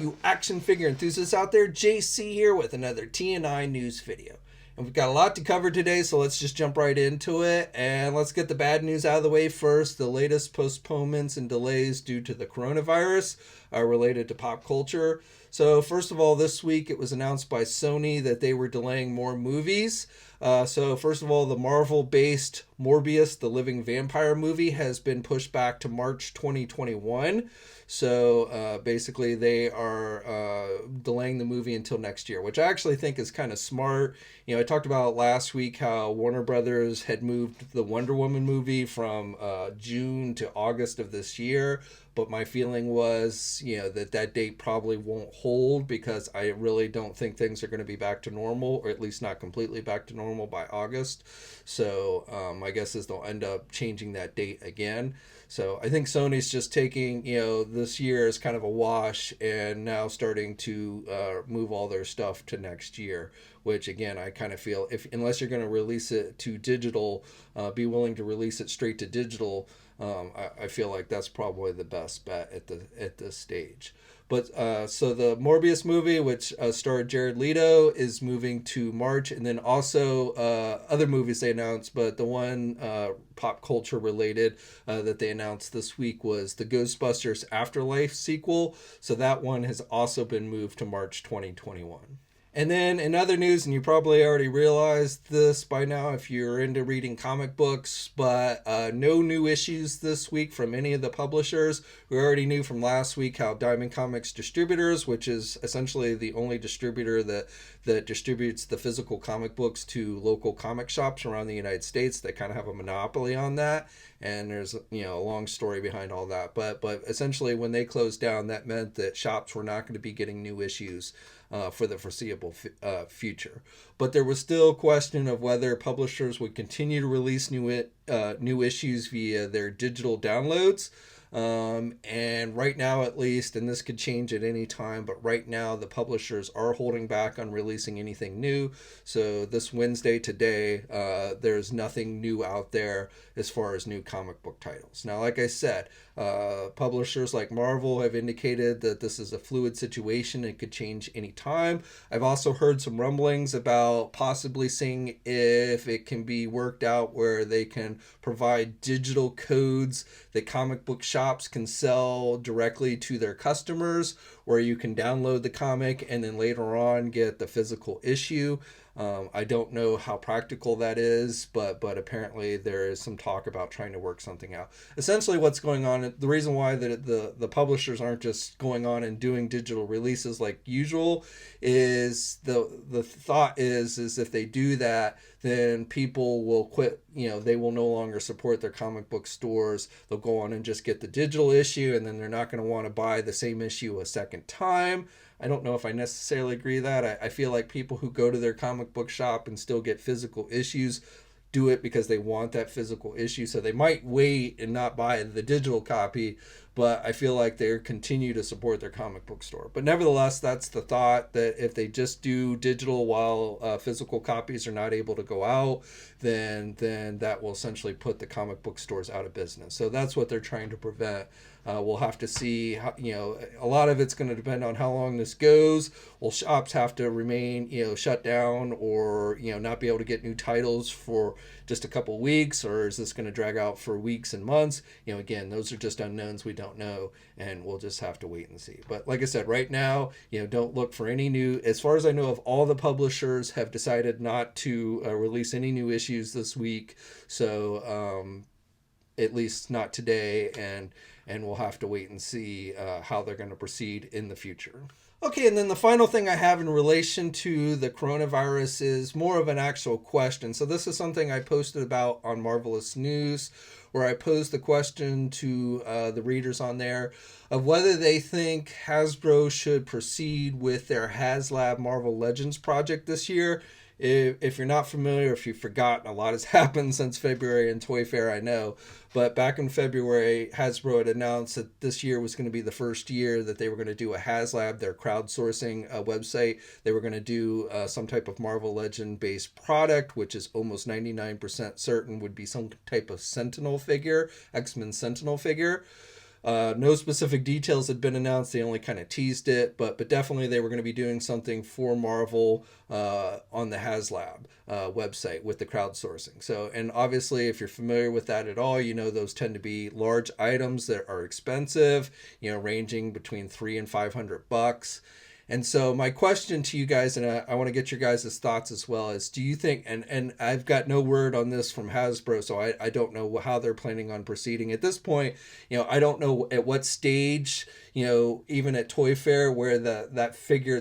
you action figure enthusiasts out there, JC here with another TNINews video. And we've got a lot to cover today, so let's just jump right into it. And let's get the bad news out of the way first. The latest postponements and delays due to the coronavirus are related to pop culture. So first of all, this week it was announced by Sony that they were delaying more movies. So first of all, the Marvel-based Morbius, the Living Vampire movie, has been pushed back to March 2021. So basically they are delaying the movie until next year, which I actually think is kind of smart. You know, I talked about last week how Warner Brothers had moved the Wonder Woman movie from June to August of this year. But my feeling was, you know, that date probably won't hold because I really don't think things are going to be back to normal, or at least not completely back to normal by August. So my guess is they'll end up changing that date again. So I think Sony's just taking, you know, this year as kind of a wash and now starting to move all their stuff to next year, which again, I kind of feel unless you're going to release it to digital, be willing to release it straight to digital. I feel like that's probably the best bet at this stage. But so the Morbius movie, which starred Jared Leto, is moving to March, and then also other movies they announced. But the one pop culture related that they announced this week was the Ghostbusters Afterlife sequel. So that one has also been moved to March 2021. And then in other news, and you probably already realized this by now if you're into reading comic books, but no new issues this week from any of the publishers. We already knew from last week how Diamond Comics Distributors, which is essentially the only distributor that distributes the physical comic books to local comic shops around the United States, they kind of have a monopoly on that. And there's, you know, a long story behind all that. But essentially when they closed down, that meant that shops were not going to be getting new issues for the foreseeable future. But there was still a question of whether publishers would continue to release new issues via their digital downloads. And right now, at least, and this could change at any time, but right now the publishers are holding back on releasing anything new. So this Wednesday today, there's nothing new out there as far as new comic book titles. Now, like I said, publishers like Marvel have indicated that this is a fluid situation. It could change any time. I've also heard some rumblings about possibly seeing if it can be worked out where they can provide digital codes that comic book shops can sell directly to their customers, where you can download the comic and then later on get the physical issue. I don't know how practical that is, but apparently there is some talk about trying to work something out. Essentially what's going on, the reason why the publishers aren't just going on and doing digital releases like usual is the thought is if they do that, then people will quit, you know, they will no longer support their comic book stores. They'll go on and just get the digital issue, and then they're not going to want to buy the same issue a second time. I don't know if I necessarily agree with that. I feel like people who go to their comic book shop and still get physical issues do it because they want that physical issue. So they might wait and not buy the digital copy, but I feel like they continue to support their comic book store. But nevertheless, that's the thought, that if they just do digital while physical copies are not able to go out, then that will essentially put the comic book stores out of business. So that's what they're trying to prevent. We'll have to see how, you know, a lot of it's going to depend on how long this goes. Will shops have to remain, you know, shut down, or, you know, not be able to get new titles for just a couple weeks, or is this going to drag out for weeks and months? You know, again, those are just unknowns. We don't know, and we'll just have to wait and see. But like I said, right now, you know, don't look for any new, as far as I know, of all the publishers have decided not to release any new issues this week. So at least not today, and we'll have to wait and see how they're going to proceed in the future. Okay, and then the final thing I have in relation to the coronavirus is more of an actual question. So this is something I posted about on Marvelous News, where I posed the question to the readers on there of whether they think Hasbro should proceed with their HasLab Marvel Legends project this year. If you're not familiar, if you've forgotten, a lot has happened since February and Toy Fair, I know. But back in February, Hasbro had announced that this year was going to be the first year that they were going to do a HasLab, their crowdsourcing website. They were going to do some type of Marvel Legend-based product, which is almost 99% certain would be some type of Sentinel figure, X-Men Sentinel figure. No specific details had been announced. They only kind of teased it, but definitely they were going to be doing something for Marvel on the HasLab website with the crowdsourcing. So, and obviously, if you're familiar with that at all, you know those tend to be large items that are expensive. Ranging between $300 and $500. And so my question to you guys, and I want to get your guys' thoughts as well, is do you think, and I've got no word on this from Hasbro, so I don't know how they're planning on proceeding at this point. I don't know at what stage, even at Toy Fair where that figure,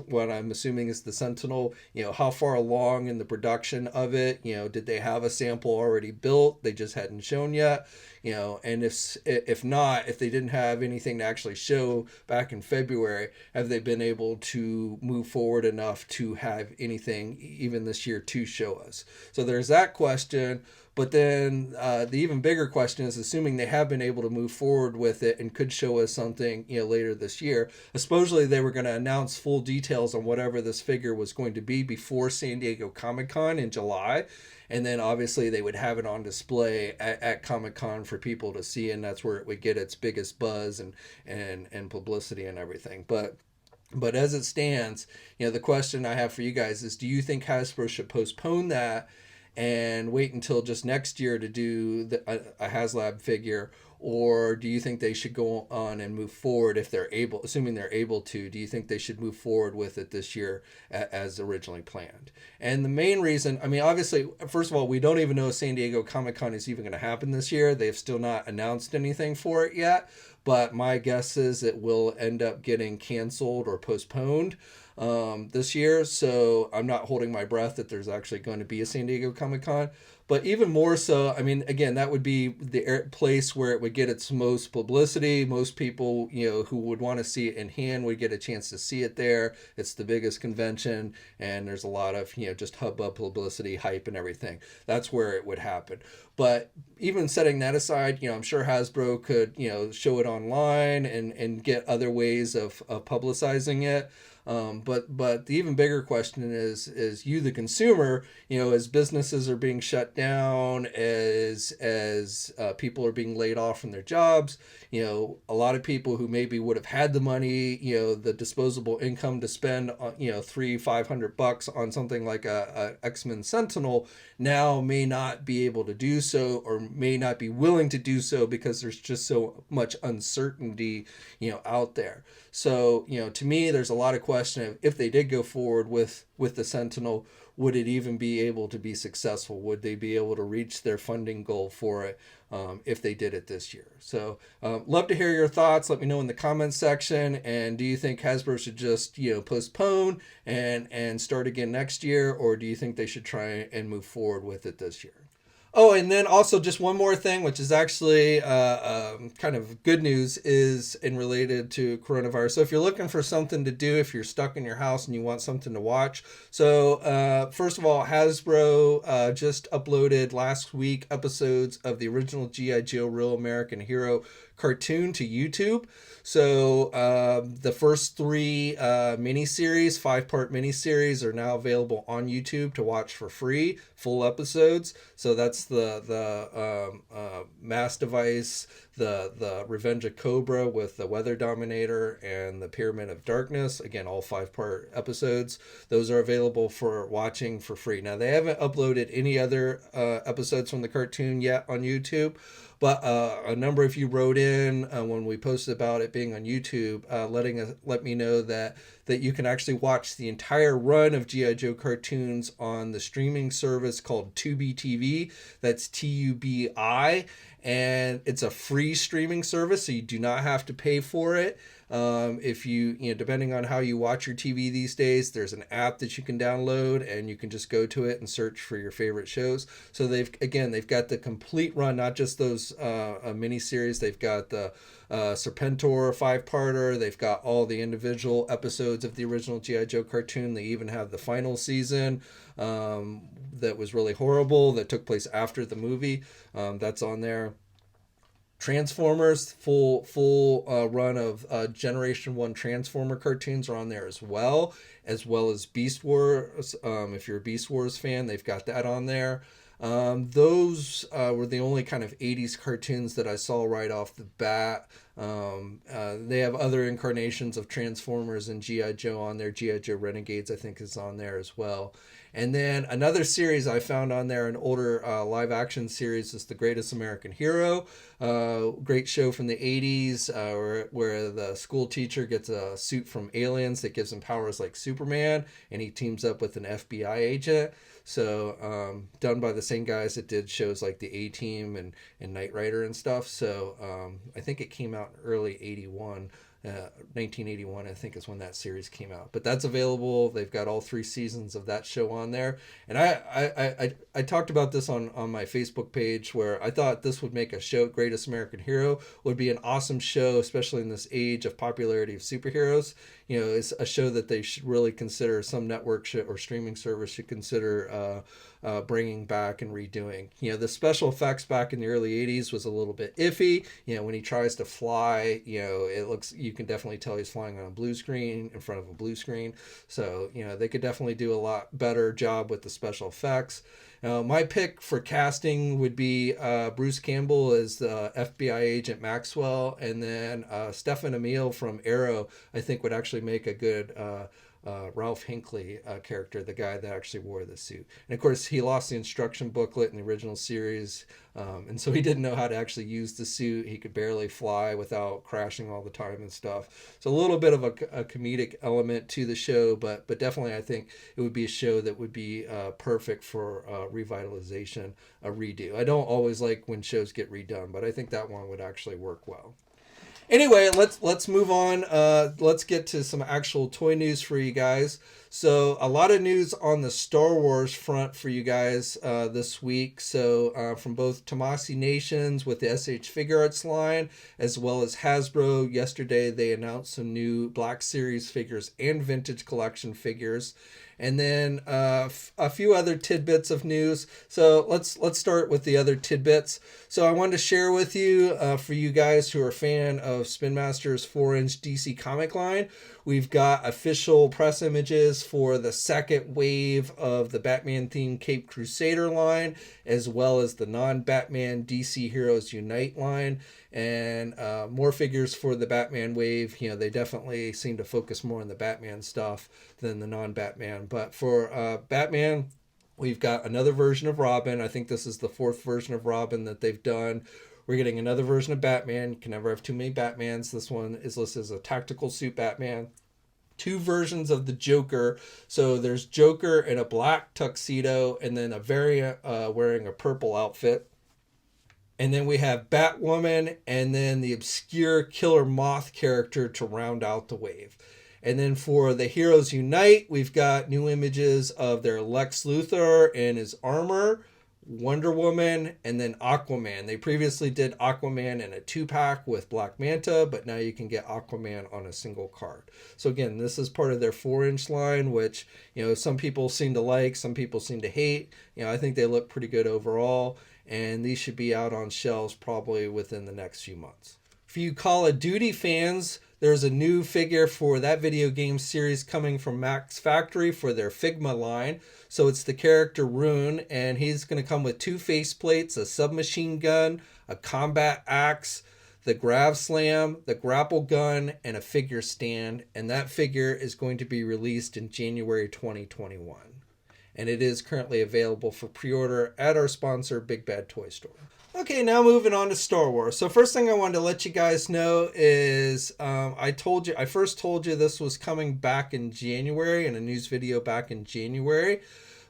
what I'm assuming is the Sentinel, how far along in the production of it, did they have a sample already built? They just hadn't shown yet. And if not, if they didn't have anything to actually show back in February, have they been able to move forward enough to have anything even this year to show us? So there's that question. But then the even bigger question is, assuming they have been able to move forward with it and could show us something later this year. Supposedly they were going to announce full details on whatever this figure was going to be before San Diego Comic-Con in July. And then obviously they would have it on display at Comic-Con for people to see, and that's where it would get its biggest buzz and publicity and everything. But as it stands, the question I have for you guys is, do you think Hasbro should postpone that and wait until just next year to do a HasLab figure? Or do you think they should go on and move forward if they're able, assuming they're able to? Do you think they should move forward with it this year as originally planned? And the main reason, obviously, first of all, we don't even know if San Diego Comic-Con is even going to happen this year. They've still not announced anything for it yet. But my guess is it will end up getting canceled or postponed this year. So I'm not holding my breath that there's actually going to be a San Diego Comic-Con. But even more so, again, that would be the place where it would get its most publicity. Most people, who would want to see it in hand would get a chance to see it there. It's the biggest convention, and there's a lot of, just hubbub, publicity, hype, and everything. That's where it would happen. But even setting that aside, I'm sure Hasbro could, show it online and get other ways of publicizing it. But the even bigger question is you, the consumer, as businesses are being shut down, as people are being laid off from their jobs, a lot of people who maybe would have had the money, the disposable income to spend on, $300-500 on something like a X-Men Sentinel now may not be able to do so, or may not be willing to do so because there's just so much uncertainty, out there. So, to me, there's a lot of question of if they did go forward with the Sentinel, would it even be able to be successful? Would they be able to reach their funding goal for it if they did it this year? So love to hear your thoughts. Let me know in the comments section. And do you think Hasbro should just, postpone and start again next year? Or do you think they should try and move forward with it this year? Oh, and then also just one more thing, which is actually kind of good news, is in related to coronavirus. So if you're looking for something to do, if you're stuck in your house and you want something to watch. So first of all, Hasbro just uploaded last week episodes of the original G.I. Joe Real American Hero cartoon to YouTube. So the first three miniseries, 5-part miniseries, are now available on YouTube to watch for free, full episodes. So that's the Mass Device, the Revenge of Cobra with the Weather Dominator, and the Pyramid of Darkness. Again, all 5-part episodes. Those are available for watching for free. Now, they haven't uploaded any other episodes from the cartoon yet on YouTube. But a number of you wrote in when we posted about it being on YouTube, let me know that you can actually watch the entire run of G.I. Joe cartoons on the streaming service called Tubi TV. That's TUBI, and it's a free streaming service, so you do not have to pay for it. If you depending on how you watch your TV these days, there's an app that you can download and you can just go to it and search for your favorite shows. So they've got the complete run, not just those mini series. They've got the Serpentor 5-parter. They've got all the individual episodes of the original G.I. Joe cartoon. They even have the final season that was really horrible, that took place after the movie. That's on there. Transformers, full run of Generation 1 Transformer cartoons are on there as well as Beast Wars. If you're a Beast Wars fan, they've got that on there. Those were the only kind of 80s cartoons that I saw right off the bat. They have other incarnations of Transformers and G.I. Joe on there. G.I. Joe Renegades, I think, is on there as well. And then another series I found on there, an older live action series, is The Greatest American Hero. Great show from the 80s where the school teacher gets a suit from aliens that gives him powers like Superman, and he teams up with an FBI agent. So done by the same guys that did shows like the A-Team and Knight Rider and stuff. So I think it came out in early 81. 1981, I think, is when that series came out. But that's available. They've got all 3 seasons of that show on there. And I talked about this on my Facebook page, where I thought this would make a show, Greatest American Hero, would be an awesome show, especially in this age of popularity of superheroes. You know, it's a show that they should really consider, some network or streaming service should consider bringing back and redoing. You know, the special effects back in the early 80s was a little bit iffy. You know, when he tries to fly, you know, you can definitely tell he's flying on a blue screen, in front of a blue screen. So, you know, they could definitely do a lot better job with the special effects. My pick for casting would be Bruce Campbell as the FBI agent Maxwell, and then Stephen Emile from Arrow, I think, would actually make a good Ralph Hinckley character, the guy that actually wore the suit. And of course, he lost the instruction booklet in the original series, and so he didn't know how to actually use the suit. He could barely fly without crashing all the time and stuff. So a little bit of a comedic element to the show, but definitely I think it would be a show that would be perfect for revitalization, a redo. I don't always like when shows get redone, but I think that one would actually work well. Anyway, let's move on. Let's get to some actual toy news for you guys. So a lot of news on the Star Wars front for you guys this week. So from both Tomasi Nations with the SH Figuarts line, as well as Hasbro. Yesterday they announced some new Black Series figures and Vintage Collection figures. And then a few other tidbits of news. So let's start with the other tidbits. So I wanted to share with you, for you guys who are a fan of Spin Master's 4-inch DC comic line, we've got official press images for the second wave of the Batman-themed Caped Crusader line, as well as the non-Batman DC Heroes Unite line. And more figures for the Batman wave. You know, they definitely seem to focus more on the Batman stuff than the non-Batman. But for Batman, we've got another version of Robin. I think this is the 4th version of Robin that they've done. We're getting another version of Batman. You can never have too many Batmans. This one is listed as a tactical suit Batman. 2 versions of the Joker. So there's Joker in a black tuxedo, and then a variant wearing a purple outfit. And then we have Batwoman, and then the obscure Killer Moth character to round out the wave. And then for the Heroes Unite, we've got new images of their Lex Luthor and his armor, Wonder Woman, and then Aquaman. They previously did Aquaman in a 2-pack with Black Manta, but now you can get Aquaman on a single card. So again, this is part of their 4-inch line, which, you know, some people seem to like, some people seem to hate. You know, I think they look pretty good overall. And these should be out on shelves probably within the next few months. For you Call of Duty fans, there's a new figure for that video game series coming from Max Factory for their Figma line. So it's the character Rune, and he's going to come with 2 faceplates, a submachine gun, a combat axe, the Grav Slam, the grapple gun, and a figure stand. And that figure is going to be released in January 2021. And it is currently available for pre-order at our sponsor, Big Bad Toy Store. Okay, now moving on to Star Wars. So first thing I wanted to let you guys know is I first told you this was coming back in January in a news video back in January,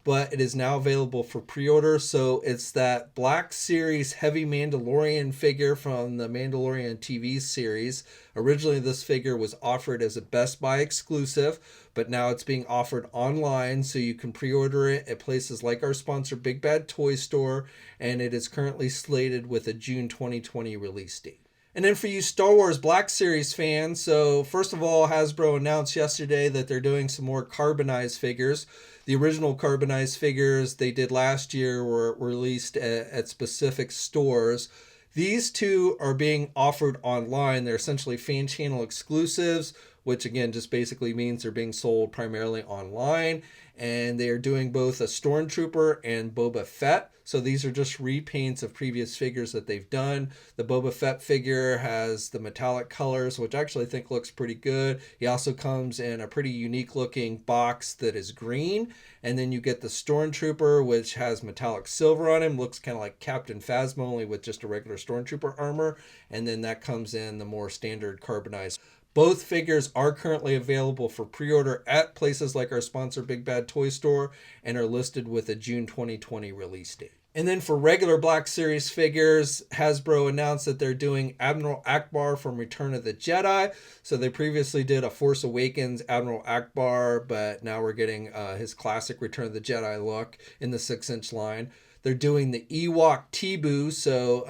but it is now available for pre-order. So it's that Black Series Heavy Mandalorian figure from the Mandalorian TV series. Originally, this figure was offered as a Best Buy exclusive, but now it's being offered online, so you can pre-order it at places like our sponsor, Big Bad Toy Store, and it is currently slated with a June 2020 release date. And then for you Star Wars Black Series fans, so first of all, Hasbro announced yesterday that they're doing some more carbonized figures. The original carbonized figures they did last year were released at specific stores. These 2 are being offered online. They're essentially fan channel exclusives which again just basically means they're being sold primarily online. And they are doing both a Stormtrooper and Boba Fett. So these are just repaints of previous figures that they've done. The Boba Fett figure has the metallic colors, which I actually think looks pretty good. He also comes in a pretty unique looking box that is green. And then you get the Stormtrooper, which has metallic silver on him. Looks kind of like Captain Phasma, only with just a regular Stormtrooper armor. And then that comes in the more standard carbonized. Both figures are currently available for pre-order at places like our sponsor Big Bad Toy Store and are listed with a June 2020 release date. And then for regular Black Series figures, Hasbro announced that they're doing Admiral Akbar from Return of the Jedi. So they previously did a Force Awakens Admiral Akbar, but now we're getting his classic Return of the Jedi look in the 6-inch line. They're doing the Ewok Teeboo, so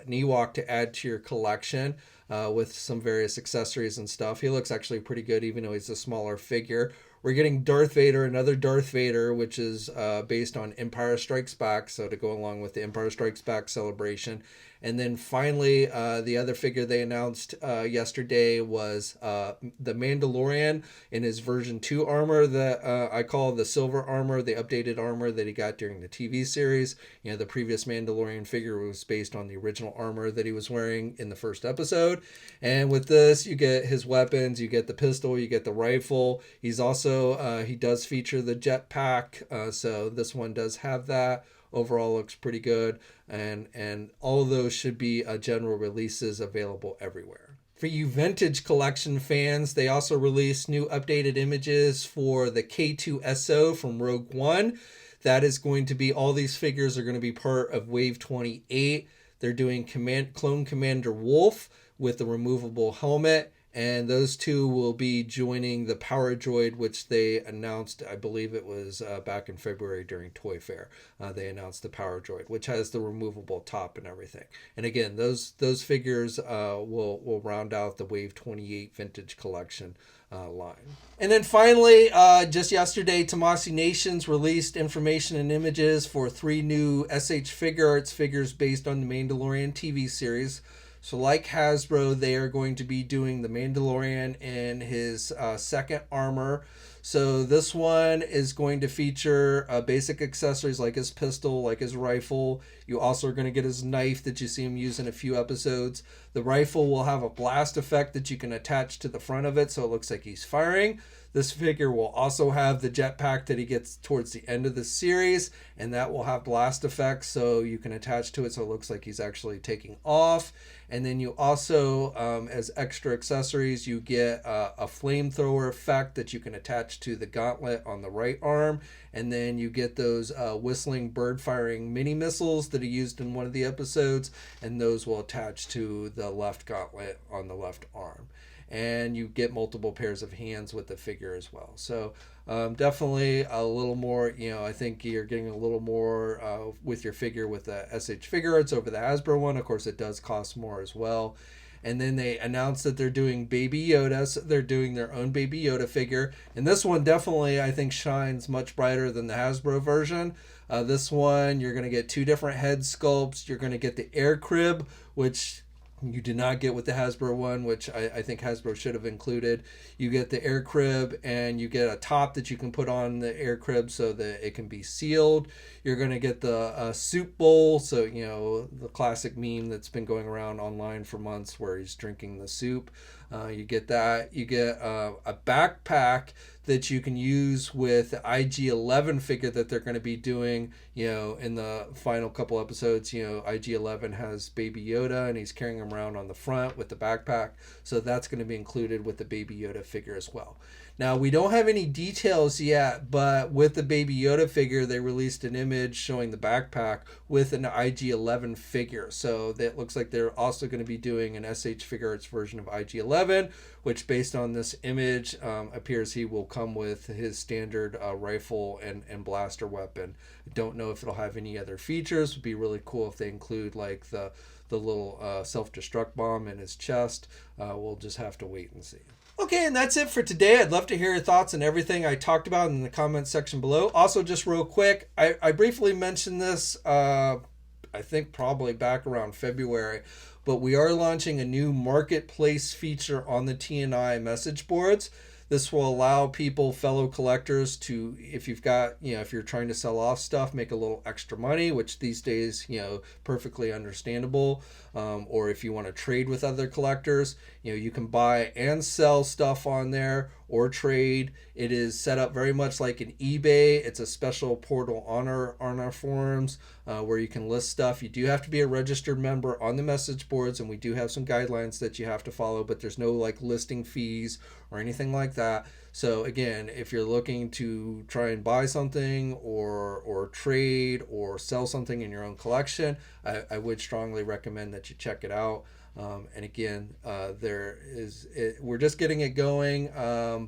an Ewok to add to your collection. With some various accessories and stuff. He looks actually pretty good, even though he's a smaller figure. We're getting Darth Vader, another Darth Vader, which is based on Empire Strikes Back, so to go along with the Empire Strikes Back celebration. And then finally, the other figure they announced yesterday was the Mandalorian in his version 2 armor that I call the silver armor, the updated armor that he got during the TV series. You know, the previous Mandalorian figure was based on the original armor that he was wearing in the first episode. And with this, you get his weapons, you get the pistol, you get the rifle. He's also, he does feature the jetpack, so this one does have that. Overall looks pretty good, and all of those should be general releases available everywhere. For you vintage collection fans, they also released new updated images for the K2SO from Rogue One. That is going to be, all these figures are going to be part of Wave 28. They're doing Clone Commander Wolf with the removable helmet. And those two will be joining the Power Droid, which they announced, I believe it was back in February during Toy Fair. They announced the Power Droid, which has the removable top and everything. And again, those figures will round out the Wave 28 Vintage Collection line. And then finally, just yesterday, Tamasi Nations released information and images for 3 new SH Figuarts figures based on the Mandalorian TV series. So like Hasbro, they are going to be doing the Mandalorian in his second armor. So this one is going to feature basic accessories like his pistol, like his rifle. You also are going to get his knife that you see him use in a few episodes. The rifle will have a blast effect that you can attach to the front of it, so it looks like he's firing. This figure will also have the jetpack that he gets towards the end of the series, and that will have blast effects, so you can attach to it so it looks like he's actually taking off. And then you also, as extra accessories, you get a flamethrower effect that you can attach to the gauntlet on the right arm. And then you get those whistling bird firing mini missiles that are used in one of the episodes, and those will attach to the left gauntlet on the left arm. And you get multiple pairs of hands with the figure as well. So definitely a little more, I think you're getting a little more with your figure with the SH Figuarts over the Hasbro one. Of course, it does cost more as well. And then they announced that they're doing Baby Yoda. So they're doing their own Baby Yoda figure. And this one definitely, I think, shines much brighter than the Hasbro version. This one, you're going to get 2 different head sculpts. You're going to get the air crib, which you did not get with the Hasbro one, which I think Hasbro should have included. You get the air crib, and you get a top that you can put on the air crib so that it can be sealed. You're going to get the soup bowl, so, the classic meme that's been going around online for months where he's drinking the soup. You get that. You get a backpack that you can use with the IG-11 figure that they're going to be doing, in the final couple episodes. IG-11 has Baby Yoda, and he's carrying him around on the front with the backpack. So that's going to be included with the Baby Yoda figure as well. Now, we don't have any details yet, but with the Baby Yoda figure, they released an image showing the backpack with an IG-11 figure. So that looks like they're also going to be doing an SH Figuarts version of IG-11, which based on this image appears he will come with his standard rifle and blaster weapon. I don't know if it'll have any other features. It would be really cool if they include like the little self-destruct bomb in his chest. We'll just have to wait and see. Okay, and that's it for today. I'd love to hear your thoughts on everything I talked about in the comments section below. Also, just real quick, I briefly mentioned this, I I think probably back around February. But we are launching a new marketplace feature on the TNI message boards. This will allow people, fellow collectors, to, if you've got, if you're trying to sell off stuff, make a little extra money, which these days, perfectly understandable. Or if you want to trade with other collectors, you can buy and sell stuff on there or trade. It is set up very much like an eBay. It's a special portal on our forums where you can list stuff. You do have to be a registered member on the message boards, and we do have some guidelines that you have to follow, but there's no like listing fees or anything like that. So again, if you're looking to try and buy something or trade or sell something in your own collection, I would strongly recommend that you check it out. And again, we're just getting it going,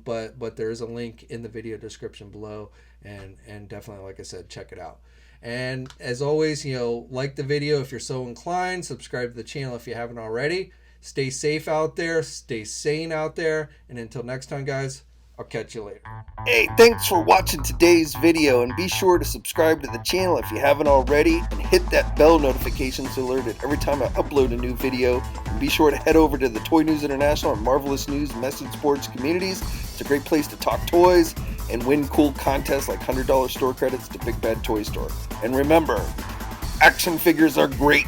but there is a link in the video description below, and definitely, like I said, check it out. And as always, like the video if you're so inclined, subscribe to the channel if you haven't already. Stay safe out there, stay sane out there, and until next time, guys, I'll catch you later. Hey, thanks for watching today's video, and be sure to subscribe to the channel if you haven't already, and hit that bell notification so alerted every time I upload a new video. And be sure to head over to the Toy News International and Marvelous News message boards communities. It's a great place to talk toys and win cool contests like $100 store credits to Big Bad Toy Store. And remember, action figures are great.